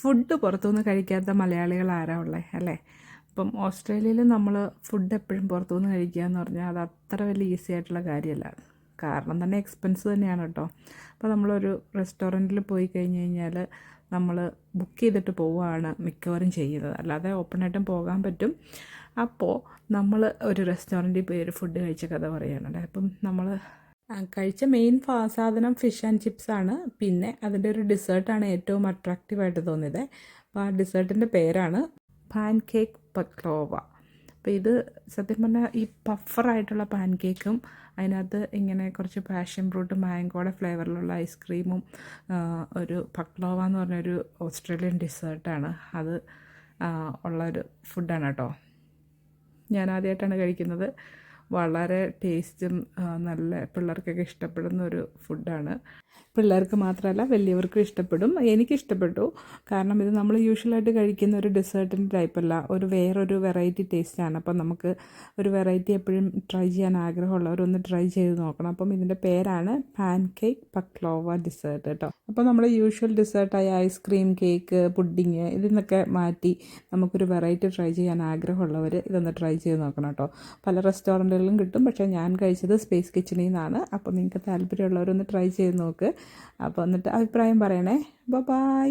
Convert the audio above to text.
Food പുറത്തുനിന്ന് കഴിക്കാത്ത മലയാളികൾ ആരാ ഉള്ളത് അല്ലേ? ഇപ്പം ഓസ്ട്രേലിയയിൽ നമ്മൾ ഫുഡ് എപ്പോഴും പുറത്തുനിന്ന് കഴിക്കുക എന്ന് പറഞ്ഞാൽ അത് അത്ര വലിയ ഈസി ആയിട്ടുള്ള കാര്യമല്ല. കാരണം തന്നെ എക്സ്പെൻസ് തന്നെയാണ് കേട്ടോ. അപ്പോൾ നമ്മളൊരു റെസ്റ്റോറൻറ്റിൽ പോയി കഴിഞ്ഞ് കഴിഞ്ഞാൽ നമ്മൾ ബുക്ക് ചെയ്തിട്ട് പോവുകയാണ് മിക്കവാറും ചെയ്യുന്നത്, അല്ലാതെ ഓപ്പണായിട്ടും പോകാൻ പറ്റും. അപ്പോൾ നമ്മൾ ഒരു റെസ്റ്റോറൻറ്റിൽ പോയി ഒരു ഫുഡ് കഴിച്ച കഥ പറയുകയാണ്. അപ്പം നമ്മൾ കഴിച്ച മെയിൻ സാധനം ഫിഷ് ആൻഡ് ചിപ്സാണ്. പിന്നെ അതിൻ്റെ ഒരു ഡിസേർട്ടാണ് ഏറ്റവും അട്രാക്റ്റീവായിട്ട് തോന്നിയത്. അപ്പോൾ ആ ഡിസേർട്ടിൻ്റെ പേരാണ് പാൻ കേക്ക് പക്ലോവ. അപ്പോൾ ഇത് സത്യം പറഞ്ഞാൽ ഈ പഫറായിട്ടുള്ള പാൻ കേക്കും അതിനകത്ത് ഇങ്ങനെ കുറച്ച് പാഷൻ ഫ്രൂട്ട് മാംഗോയുടെ ഫ്ലേവറിലുള്ള ഐസ്ക്രീമും ഒരു പക്ലോവ എന്ന് പറഞ്ഞൊരു ഓസ്ട്രേലിയൻ ഡിസേർട്ടാണ്. അത് ഉള്ളൊരു ഫുഡാണ് കേട്ടോ. ഞാൻ ആദ്യമായിട്ടാണ് കഴിക്കുന്നത്. വളരെ ടേസ്റ്റും നല്ല പിള്ളേർക്കൊക്കെ ഇഷ്ടപ്പെടുന്ന ഒരു ഫുഡാണ്. പിള്ളേർക്ക് മാത്രമല്ല വലിയവർക്കും ഇഷ്ടപ്പെടും. എനിക്കിഷ്ടപ്പെട്ടു. കാരണം ഇത് നമ്മൾ യൂഷ്വലായിട്ട് കഴിക്കുന്ന ഒരു ഡെസേർട്ടിൻ്റെ ടൈപ്പല്ല, ഒരു വേറൊരു വെറൈറ്റി ടേസ്റ്റാണ്. അപ്പം നമുക്ക് ഒരു വെറൈറ്റി എപ്പോഴും ട്രൈ ചെയ്യാൻ ആഗ്രഹമുള്ളവരൊന്ന് ട്രൈ ചെയ്ത് നോക്കണം. അപ്പം ഇതിൻ്റെ പേരാണ് പാൻ കേക്ക് പക്ലോവ ഡിസേർട്ട് കേട്ടോ. അപ്പോൾ നമ്മുടെ യൂഷ്വൽ ഡിസേർട്ടായ ഐസ്ക്രീം, കേക്ക്, പുഡിങ് ഇതിൽ നിന്നൊക്കെ മാറ്റി നമുക്കൊരു വെറൈറ്റി ട്രൈ ചെയ്യാൻ ആഗ്രഹമുള്ളവർ ഇതൊന്ന് ട്രൈ ചെയ്ത് നോക്കണം കേട്ടോ. പല റെസ്റ്റോറൻറ്റുകളിലും കിട്ടും, പക്ഷേ ഞാൻ കഴിച്ചത് സ്പേസ് കിച്ചണിൽ നിന്നാണ്. അപ്പോൾ നിങ്ങൾക്ക് താല്പര്യമുള്ളവരൊന്ന് ട്രൈ ചെയ്ത് നോക്ക്. അപ്പോൾ എന്നിട്ട് അഭിപ്രായം പറയണേ. ബൈ.